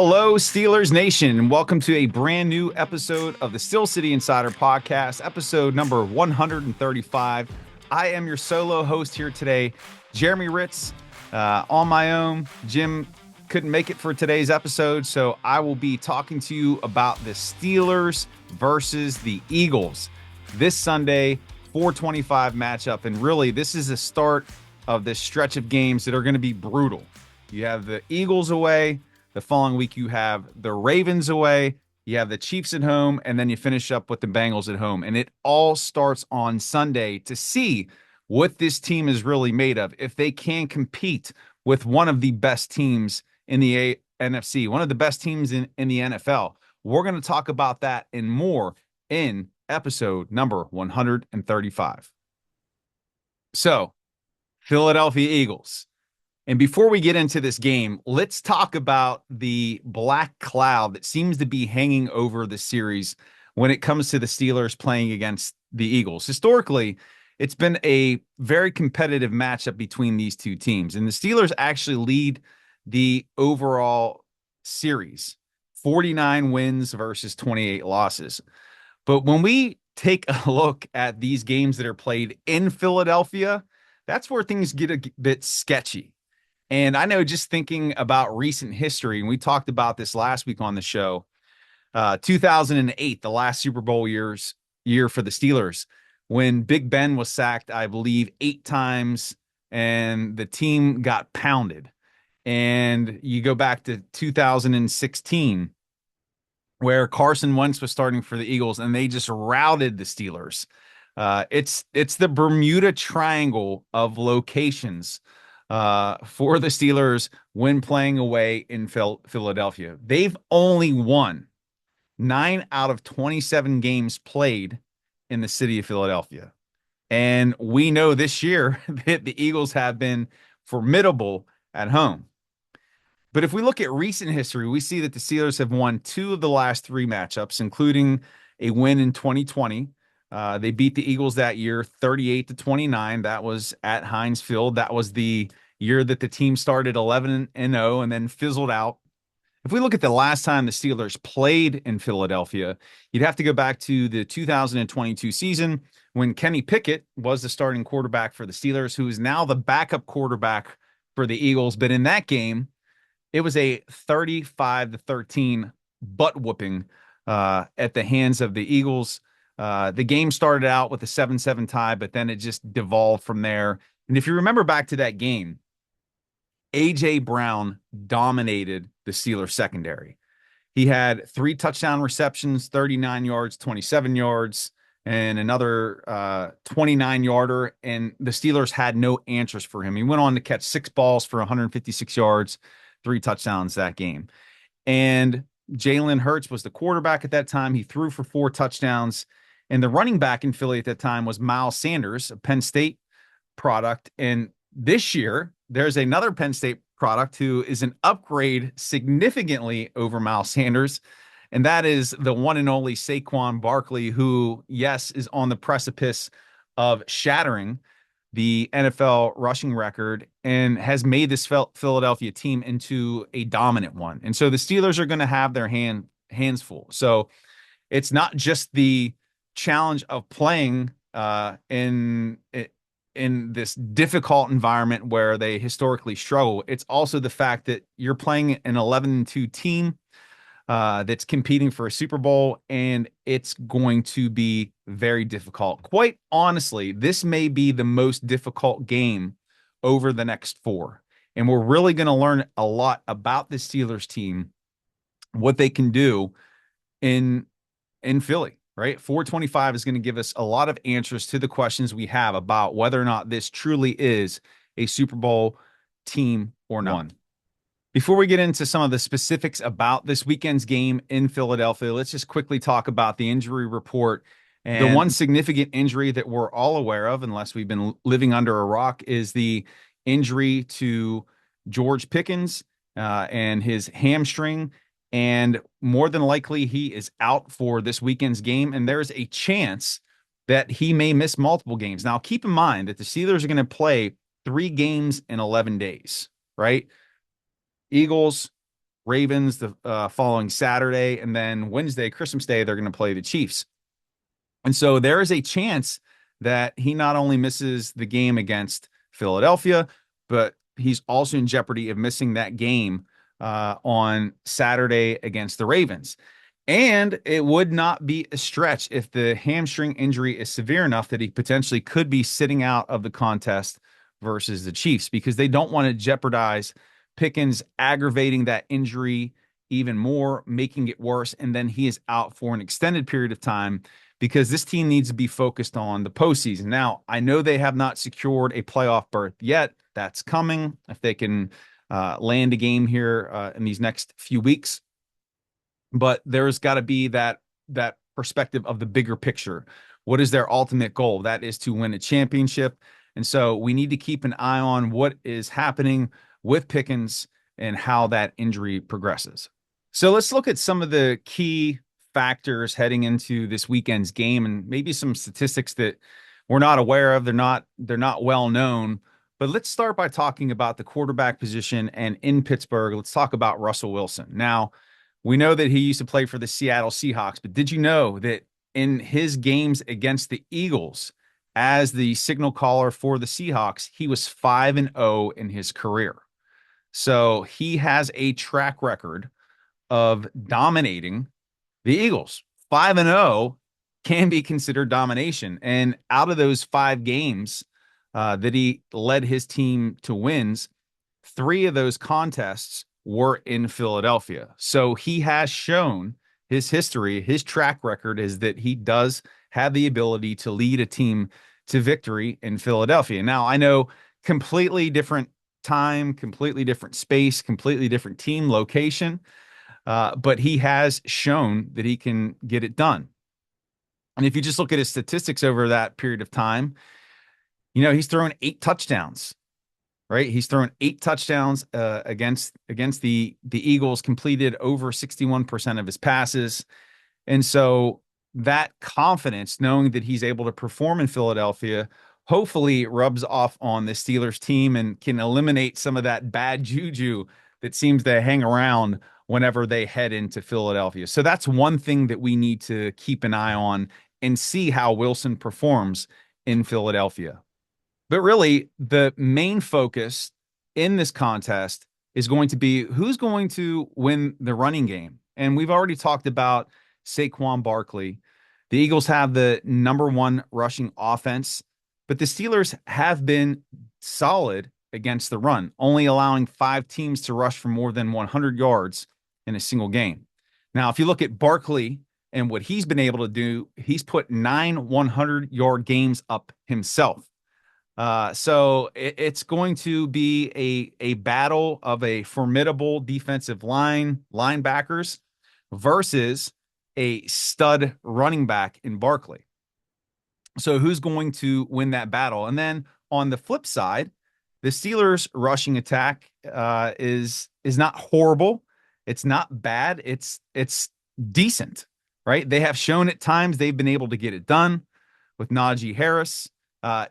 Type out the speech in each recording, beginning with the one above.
Hello, Steelers Nation, and welcome to a brand new episode of the Steel City Insider Podcast, episode number 135. I am your solo host here today, Jeremy Hritz. On my own, Jim couldn't make it for today's episode, so I will be talking to you about the Steelers versus the Eagles this Sunday, 4:25 matchup. And really, this is the start of this stretch of games that are going to be brutal. You have the Eagles away. The following week, you have the Ravens away, you have the Chiefs at home, and then you finish up with the Bengals at home. And it all starts on Sunday to see what this team is really made of, if they can compete with one of the best teams in the NFC, one of the best teams in the NFL. We're going to talk about that and more in episode number 135. So, Philadelphia Eagles. And before we get into this game, let's talk about the black cloud that seems to be hanging over the series when it comes to the Steelers playing against the Eagles. Historically, it's been a very competitive matchup between these two teams. And the Steelers actually lead the overall series, 49 wins versus 28 losses. But when we take a look at these games that are played in Philadelphia, that's where things get a bit sketchy. And I know, just thinking about recent history, and we talked about this last week on the show, 2008, the last Super Bowl year for the Steelers, when Big Ben was sacked, I believe, 8 times, and the team got pounded. And you go back to 2016, where Carson Wentz was starting for the Eagles, and they just routed the Steelers. It's the Bermuda Triangle of locations for the Steelers when playing away in Philadelphia. They've only won 9 out of 27 games played in the city of Philadelphia. And we know this year that the Eagles have been formidable at home. But if we look at recent history, we see that the Steelers have won 2 of the last 3 matchups, including a win in 2020. They beat the Eagles that year 38-29. That was at Heinz Field. That was the year that the team started 11-0 and then fizzled out. If we look at the last time the Steelers played in Philadelphia, you'd have to go back to the 2022 season when Kenny Pickett was the starting quarterback for the Steelers, who is now the backup quarterback for the Eagles. But in that game, it was a 35-13 butt whooping at the hands of the Eagles. The game started out with a 7-7 tie, but then it just devolved from there. And if you remember back to that game, A.J. Brown dominated the Steelers secondary. He had 3 touchdown receptions, 39 yards, 27 yards, and another 29-yarder, and the Steelers had no answers for him. He went on to catch 6 balls for 156 yards, 3 touchdowns that game. And Jalen Hurts was the quarterback at that time. He threw for 4 touchdowns. And the running back in Philly at that time was Miles Sanders, a Penn State product. And this year, there's another Penn State product who is an upgrade significantly over Miles Sanders, and that is the one and only Saquon Barkley, who, yes, is on the precipice of shattering the NFL rushing record and has made this Philadelphia team into a dominant one. And so the Steelers are going to have their hands full. So it's not just the challenge of playing in this difficult environment where they historically struggle. It's also the fact that you're playing an 11-2 team that's competing for a Super Bowl, and it's going to be very difficult. Quite honestly, this may be the most difficult game over the next 4. And we're really going to learn a lot about the Steelers team, what they can do in Philly. Right? 425 is going to give us a lot of answers to the questions we have about whether or not this truly is a Super Bowl team or not. Before we get into some of the specifics about this weekend's game in Philadelphia, let's just quickly talk about the injury report. And the one significant injury that we're all aware of, unless we've been living under a rock, is the injury to George Pickens and his hamstring. And more than likely, he is out for this weekend's game. And there's a chance that he may miss multiple games. Now, keep in mind that the Steelers are going to play 3 games in 11 days, right? Eagles, Ravens the following Saturday, and then Wednesday, Christmas Day, they're going to play the Chiefs. And so there is a chance that he not only misses the game against Philadelphia, but he's also in jeopardy of missing that game on Saturday against the Ravens. And it would not be a stretch if the hamstring injury is severe enough that he potentially could be sitting out of the contest versus the Chiefs, because they don't want to jeopardize Pickens aggravating that injury even more, making it worse, and then he is out for an extended period of time, because this team needs to be focused on the postseason. Now, I know they have not secured a playoff berth yet. That's coming if they can land a game here in these next few weeks. But there's got to be that perspective of the bigger picture. What is their ultimate goal? That is to win a championship. And so we need to keep an eye on what is happening with Pickens and how that injury progresses. So let's look at some of the key factors heading into this weekend's game, and maybe some statistics that we're not aware of. They're not well known. But let's start by talking about the quarterback position. And in Pittsburgh, let's talk about Russell Wilson. Now, we know that he used to play for the Seattle Seahawks, but did you know that in his games against the Eagles as the signal caller for the Seahawks, he was 5-0 in his career? So he has a track record of dominating the Eagles. 5-0 can be considered domination. And out of those 5 games that he led his team to wins, 3 of those contests were in Philadelphia. So he has shown his history, his track record is that he does have the ability to lead a team to victory in Philadelphia. Now, I know completely different time, completely different space, completely different team location, but he has shown that he can get it done. And if you just look at his statistics over that period of time, he's thrown 8 touchdowns, right? He's thrown 8 touchdowns against the Eagles, completed over 61% of his passes. And so that confidence, knowing that he's able to perform in Philadelphia, hopefully rubs off on the Steelers team and can eliminate some of that bad juju that seems to hang around whenever they head into Philadelphia. So that's one thing that we need to keep an eye on and see how Wilson performs in Philadelphia. But really, the main focus in this contest is going to be who's going to win the running game. And we've already talked about Saquon Barkley. The Eagles have the #1 rushing offense, but the Steelers have been solid against the run, only allowing 5 teams to rush for more than 100 yards in a single game. Now, if you look at Barkley and what he's been able to do, he's put 9 100-yard games up himself. So it's going to be a battle of a formidable defensive linebackers versus a stud running back in Barkley. So who's going to win that battle? And then on the flip side, the Steelers' rushing attack is not horrible. It's not bad. It's decent, right? They have shown at times they've been able to get it done with Najee Harris.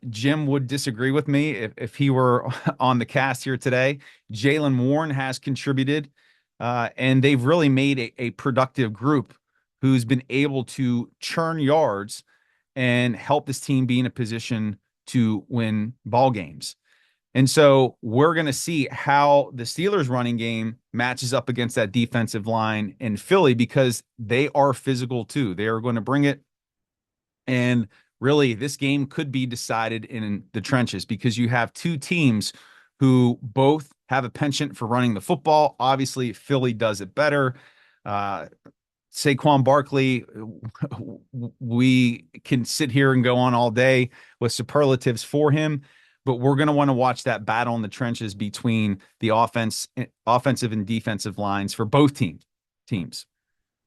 Jim would disagree with me if he were on the cast here today. Jaylen Warren has contributed, and they've really made a productive group who's been able to churn yards and help this team be in a position to win ball games. And so we're going to see how the Steelers running game matches up against that defensive line in Philly, because they are physical too. They are going to bring it. And really, this game could be decided in the trenches, because you have 2 teams who both have a penchant for running the football. Obviously, Philly does it better. Saquon Barkley, we can sit here and go on all day with superlatives for him, but we're going to want to watch that battle in the trenches between the offensive and defensive lines for both teams.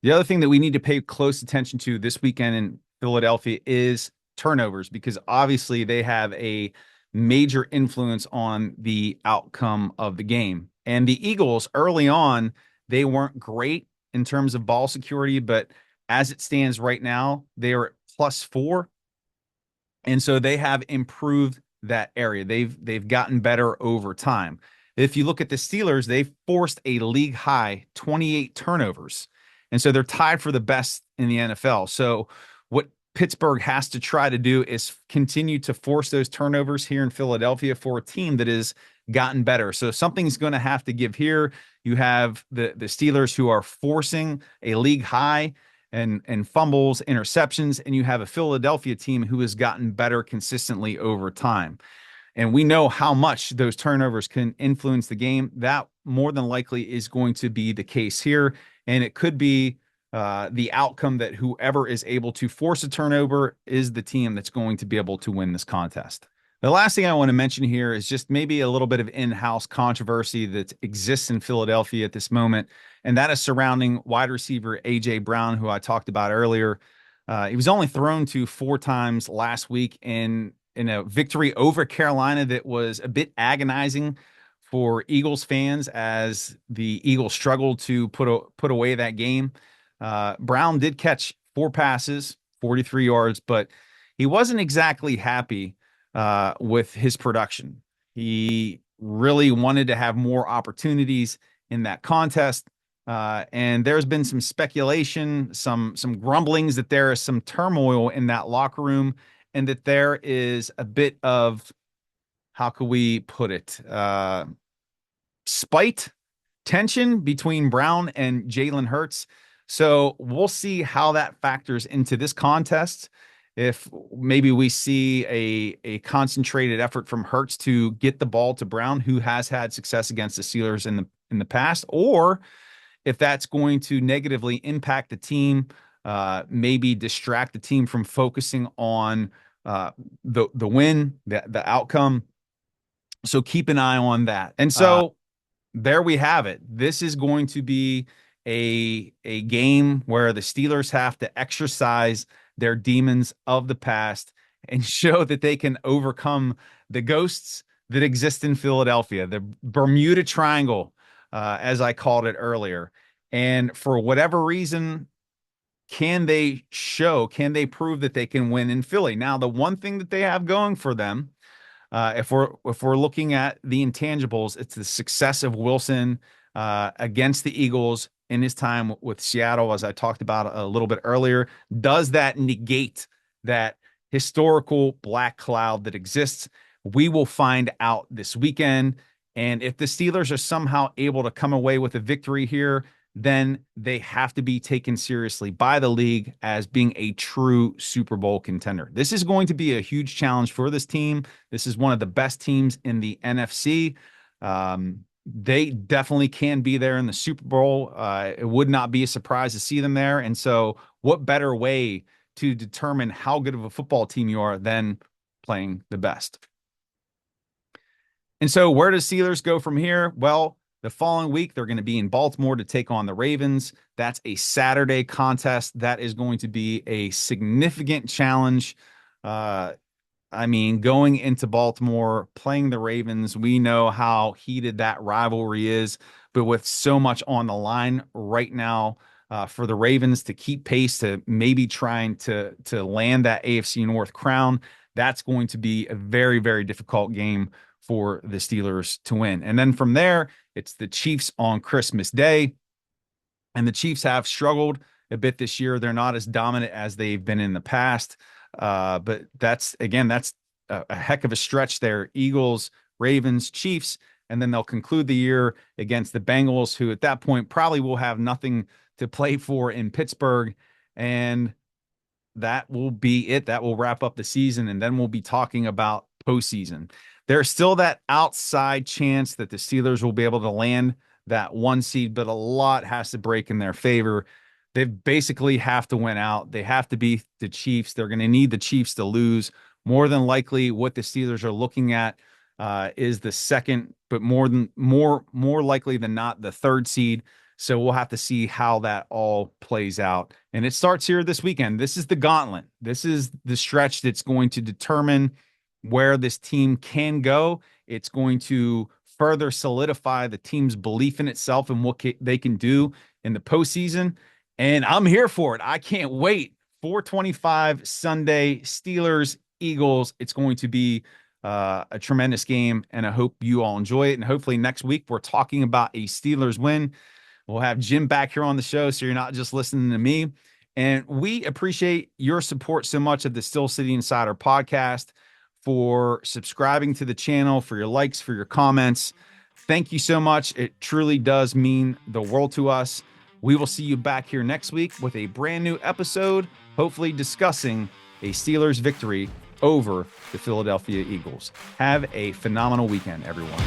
The other thing that we need to pay close attention to this weekend in Philadelphia is turnovers, because obviously they have a major influence on the outcome of the game. And the Eagles, early on, they weren't great in terms of ball security, but as it stands right now, they are at +4. And so they have improved that area. They've gotten better over time. If you look at the Steelers, they forced a league high 28 turnovers. And so they're tied for the best in the NFL. So what Pittsburgh has to try to do is continue to force those turnovers here in Philadelphia for a team that has gotten better. So something's going to have to give here. You have the Steelers who are forcing a league high and fumbles, interceptions, and you have a Philadelphia team who has gotten better consistently over time. And we know how much those turnovers can influence the game. That more than likely is going to be the case here. And it could be the outcome that whoever is able to force a turnover is the team that's going to be able to win this contest. The last thing I want to mention here is just maybe a little bit of in-house controversy that exists in Philadelphia at this moment, and that is surrounding wide receiver A.J. Brown, who I talked about earlier. He was only thrown to 4 times last week in a victory over Carolina that was a bit agonizing for Eagles fans as the Eagles struggled to put away that game. Brown did catch 4 passes, 43 yards, but he wasn't exactly happy with his production. He really wanted to have more opportunities in that contest. And there's been some speculation, some grumblings that there is some turmoil in that locker room and that there is a bit of, how could we put it, spite, tension between Brown and Jalen Hurts. So we'll see how that factors into this contest. If maybe we see a concentrated effort from Hurts to get the ball to Brown, who has had success against the Steelers in the past, or if that's going to negatively impact the team, maybe distract the team from focusing on the win, the outcome. So keep an eye on that. And so there we have it. This is going to be a game where the Steelers have to exercise their demons of the past and show that they can overcome the ghosts that exist in Philadelphia, the Bermuda Triangle, as I called it earlier. And for whatever reason, can they prove that they can win in Philly? Now, the one thing that they have going for them, if we're looking at the intangibles, it's the success of Wilson against the Eagles in his time with Seattle, as I talked about a little bit earlier. Does that negate that historical black cloud that exists? We will find out this weekend. And if the Steelers are somehow able to come away with a victory here, then they have to be taken seriously by the league as being a true Super Bowl contender. This is going to be a huge challenge for this team. This is one of the best teams in the NFC. They definitely can be there in the Super Bowl. It would not be a surprise to see them there. And so what better way to determine how good of a football team you are than playing the best? And so where does Steelers go from here? Well, the following week, they're going to be in Baltimore to take on the Ravens. That's a Saturday contest. That is going to be a significant challenge. I mean, going into Baltimore, playing the Ravens, we know how heated that rivalry is, but with so much on the line right now for the Ravens to keep pace to maybe trying to land that AFC North crown, that's going to be a very, very difficult game for the Steelers to win. And then from there, it's the Chiefs on Christmas Day. And the Chiefs have struggled a bit this year. They're not as dominant as they've been in the past. But that's a heck of a stretch there. Eagles, Ravens, Chiefs, and then they'll conclude the year against the Bengals, who at that point probably will have nothing to play for in Pittsburgh. And that will be it. That will wrap up the season. And then we'll be talking about postseason. There's still that outside chance that the Steelers will be able to land that 1 seed, but a lot has to break in their favor. They basically have to win out. They have to beat the Chiefs. They're going to need the Chiefs to lose. More than likely, what the Steelers are looking at is the second, but more likely than not, the 3rd seed. So we'll have to see how that all plays out. And it starts here this weekend. This is the gauntlet. This is the stretch that's going to determine where this team can go. It's going to further solidify the team's belief in itself and what they can do in the postseason. And I'm here for it. I can't wait. 4:25 Sunday, Steelers, Eagles. It's going to be a tremendous game, and I hope you all enjoy it. And hopefully next week we're talking about a Steelers win. We'll have Jim back here on the show, so you're not just listening to me. And we appreciate your support so much of the Steel City Insider podcast, for subscribing to the channel, for your likes, for your comments. Thank you so much. It truly does mean the world to us. We will see you back here next week with a brand new episode, hopefully discussing a Steelers victory over the Philadelphia Eagles. Have a phenomenal weekend, everyone.